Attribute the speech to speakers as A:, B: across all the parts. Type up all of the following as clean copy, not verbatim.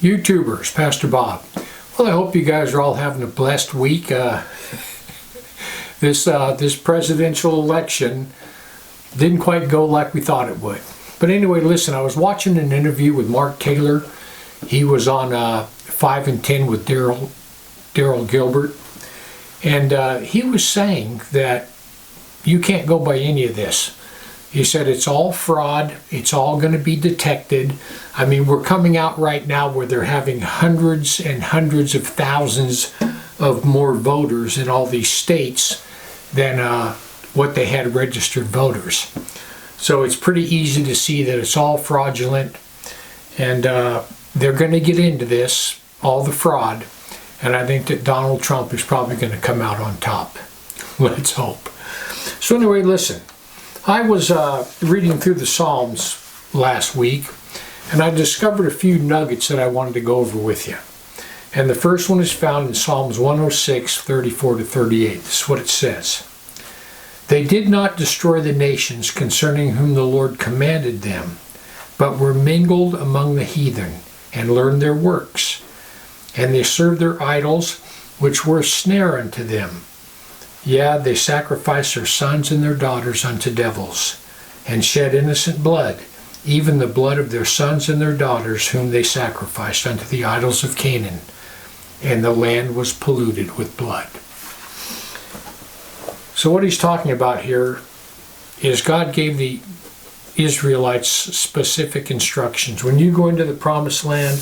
A: YouTubers, Pastor Bob. Well, I hope you guys are all having a blessed week. This presidential election didn't quite go like we thought it would. But anyway, listen, I was watching an interview with Mark Taylor. He was on 5 and 10 with Daryl Gilbert. And he was saying that you can't go by any of this. He said it's all fraud. It's all going to be detected. I mean, we're coming out right now where they're having hundreds and hundreds of thousands of more voters in all these states than what they had registered voters. So it's pretty easy to see that it's all fraudulent. And they're going to get into this, all the fraud. And I think that Donald Trump is probably going to come out on top. Let's hope. So anyway, listen. I was reading through the Psalms last week, and I discovered a few nuggets that I wanted to go over with you. And the first one is found in Psalms 106, 34 to 38. This is what it says. They did not destroy the nations concerning whom the Lord commanded them, but were mingled among the heathen, and learned their works. And they served their idols, which were a snare unto them. Yeah, they sacrificed their sons and their daughters unto devils, and shed innocent blood, even the blood of their sons and their daughters, whom they sacrificed unto the idols of Canaan, and the land was polluted with blood. So what he's talking about here is God gave the Israelites specific instructions. When you go into the promised land,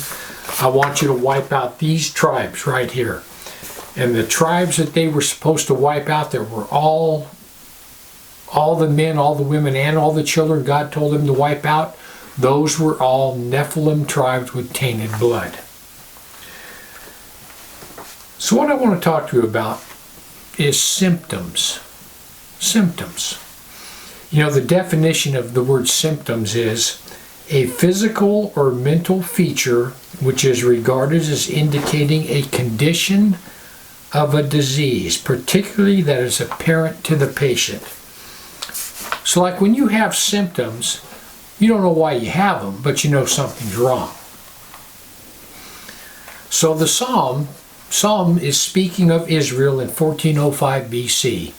A: I want you to wipe out these tribes right here. And the tribes that they were supposed to wipe out, there were all the men, all the women, and all the children God told them to wipe out. Those were all Nephilim tribes with tainted blood. So what I want to talk to you about is symptoms. Symptoms. You know, the definition of the word symptoms is a physical or mental feature which is regarded as indicating a condition of a disease, particularly that is apparent to the patient. So like when you have symptoms, you don't know why you have them, but you know something's wrong. So the Psalm is speaking of Israel in 1405 BC.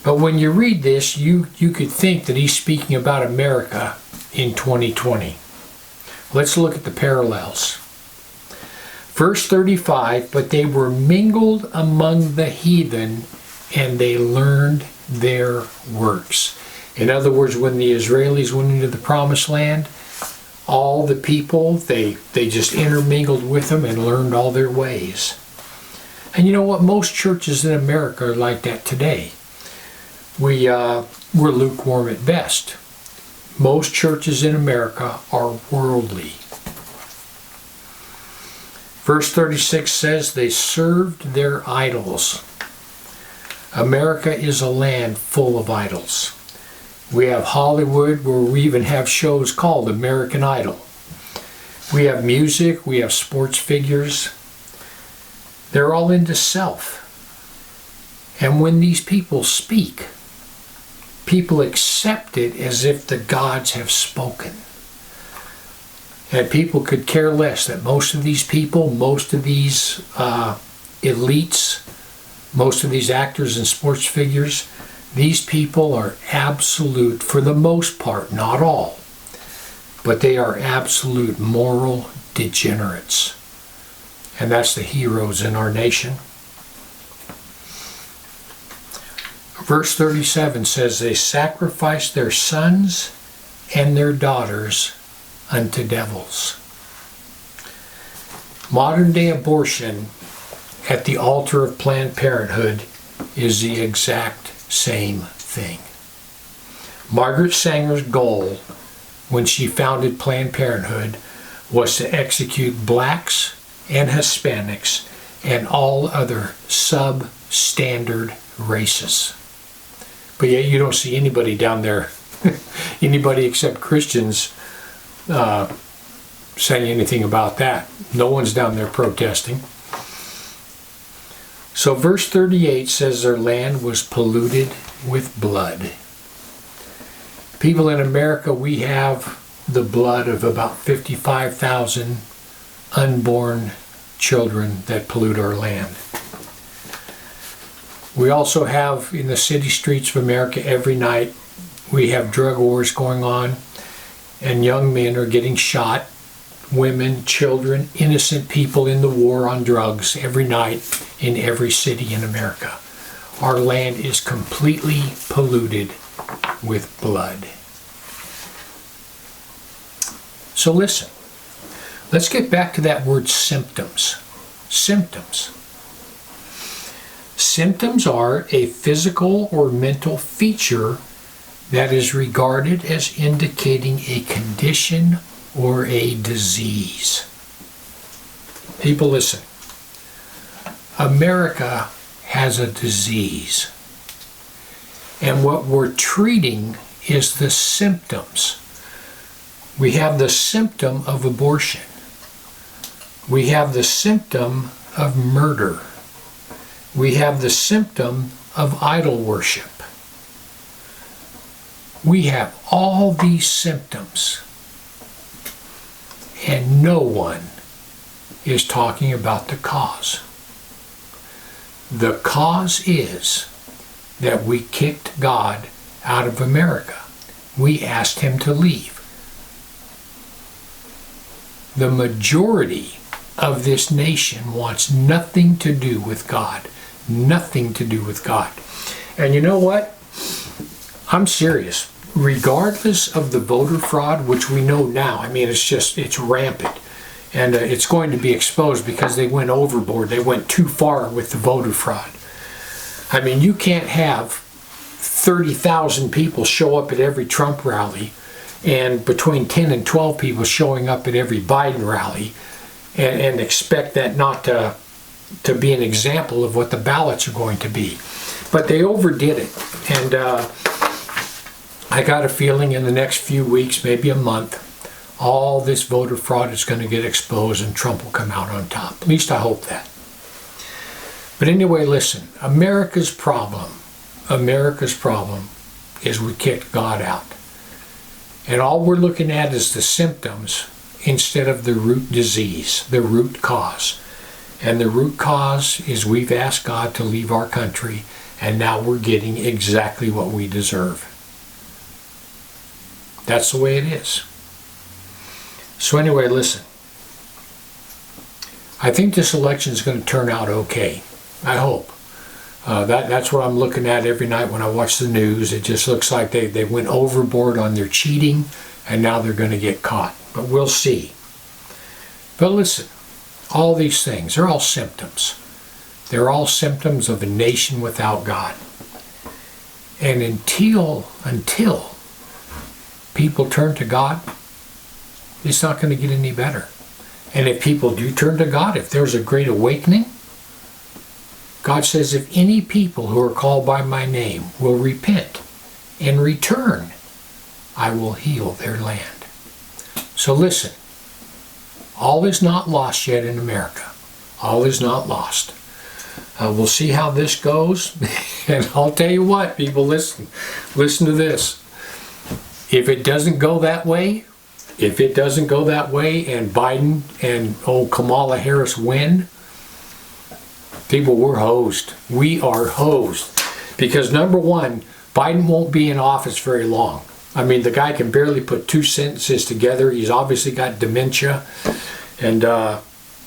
A: But when you read this, you could think that he's speaking about America in 2020. Let's look at the parallels. Verse 35, but they were mingled among the heathen, and they learned their works. In other words, when the Israelis went into the promised land, all the people, they just intermingled with them and learned all their ways. And you know what? Most churches in America are like that today. We're lukewarm at best. Most churches in America are worldly. Verse 36 says they served their idols. America is a land full of idols. We have Hollywood, where we even have shows called American Idol. We have music, we have sports figures. They're all into self. And when these people speak, people accept it as if the gods have spoken. And people could care less that most of these people, most of these elites, most of these actors and sports figures, these people are absolute, for the most part, not all, but they are absolute moral degenerates. And that's the heroes in our nation. Verse 37 says, they sacrificed their sons and their daughters unto devils. Modern day abortion at the altar of Planned Parenthood is the exact same thing. Margaret Sanger's goal when she founded Planned Parenthood was to execute blacks and Hispanics and all other substandard races. But yet you don't see anybody down there, anybody except Christians, saying anything about that. No one's down there protesting. So verse 38 says their land was polluted with blood. People in America, we have the blood of about 55,000 unborn children that pollute our land. We also have in the city streets of America every night, we have drug wars going on, and young men are getting shot, women, children, innocent people in the war on drugs every night in every city in America. Our land is completely polluted with blood. So listen, let's get back to that word symptoms. Symptoms. Symptoms are a physical or mental feature that is regarded as indicating a condition or a disease. People, listen. America has a disease. And what we're treating is the symptoms. We have the symptom of abortion. We have the symptom of murder. We have the symptom of idol worship. We have all these symptoms, and no one is talking about the cause. The cause is that we kicked God out of America. We asked him to leave. The majority of this nation wants nothing to do with God. Nothing to do with God. And you know what? I'm serious. Regardless of the voter fraud, which we know now, I mean, it's rampant. And it's going to be exposed because they went overboard. They went too far with the voter fraud. I mean, you can't have 30,000 people show up at every Trump rally and between 10 and 12 people showing up at every Biden rally and expect that not to be an example of what the ballots are going to be. But they overdid it. And I got a feeling in the next few weeks, maybe a month, all this voter fraud is going to get exposed and Trump will come out on top. At least I hope that. But anyway, listen, America's problem is we kicked God out. And all we're looking at is the symptoms instead of the root disease, the root cause. And the root cause is we've asked God to leave our country, and now we're getting exactly what we deserve. That's the way it is. So anyway, listen. I think this election is going to turn out okay. I hope. That's what I'm looking at every night when I watch the news. It just looks like they went overboard on their cheating, and now they're going to get caught. But we'll see. But listen, all these things, they're all symptoms. They're all symptoms of a nation without God. And until people turn to God, it's not going to get any better. And if people do turn to God, if there's a great awakening, God says, if any people who are called by my name will repent and return, I will heal their land. So listen, all is not lost yet in America. All is not lost. We'll see how this goes. And I'll tell you what, people, listen to this. If it doesn't go that way, and Biden and Kamala Harris win, people, we're hosed. We are hosed. Because number one, Biden won't be in office very long. I mean, the guy can barely put two sentences together. He's obviously got dementia. And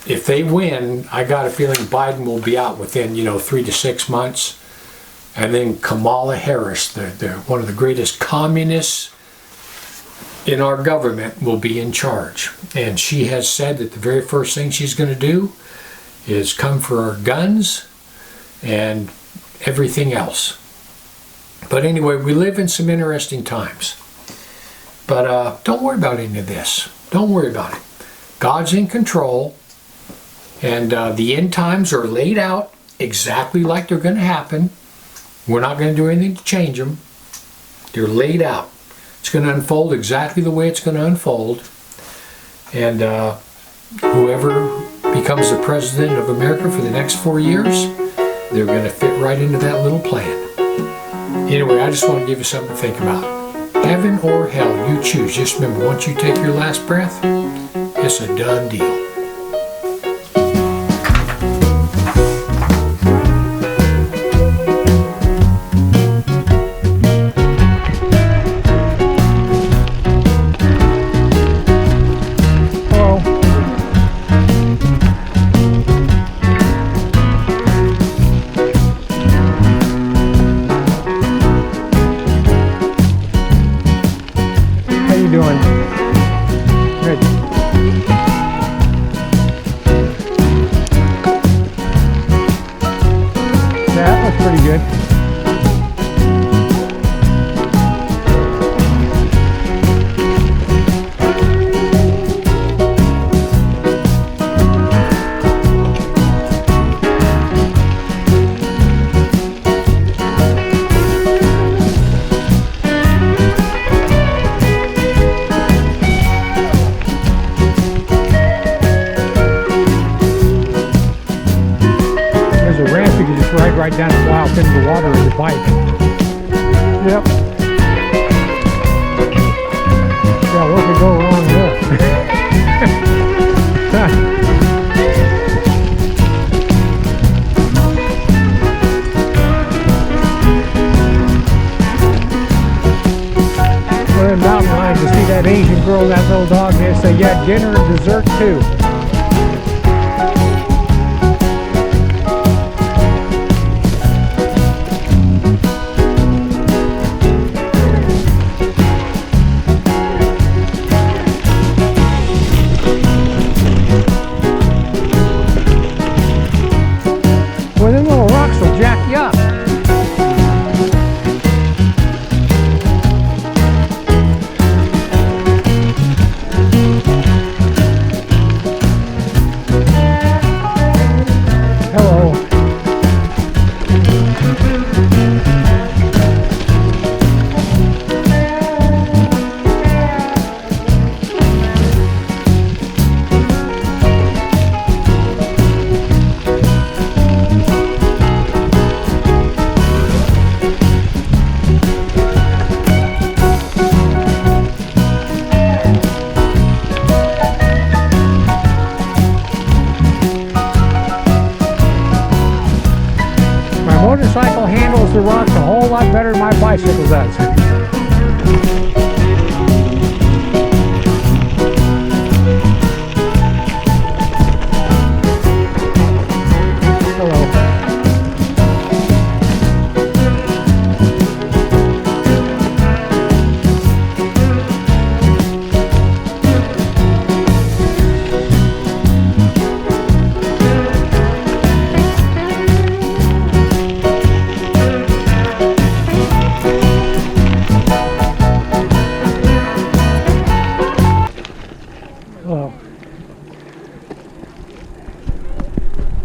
A: if they win, I got a feeling Biden will be out within, 3 to 6 months. And then Kamala Harris, one of the greatest communists in our government, will be in charge. And she has said that the very first thing she's going to do is come for our guns and everything else. But anyway, we live in some interesting times. But don't worry about any of this. Don't worry about it. God's in control, and the end times are laid out exactly like they're going to happen. We're not going to do anything to change them. They're laid out. It's going to unfold exactly the way it's going to unfold. And whoever becomes the president of America for the next 4 years, they're going to fit right into that little plan. Anyway, I just want to give you something to think about. Heaven or hell, you choose. Just remember, once you take your last breath, it's a done deal. right down and fly off into the water with your bike. Yep. Yeah, what could go wrong there? We're in mountain lines to see that Asian girl, that little dog. They say, yeah, dinner and dessert too. Well, them little rocks will jack you up. Hello. Motorcycle handles the rocks a whole lot better than my bicycle does. Hello. Hello.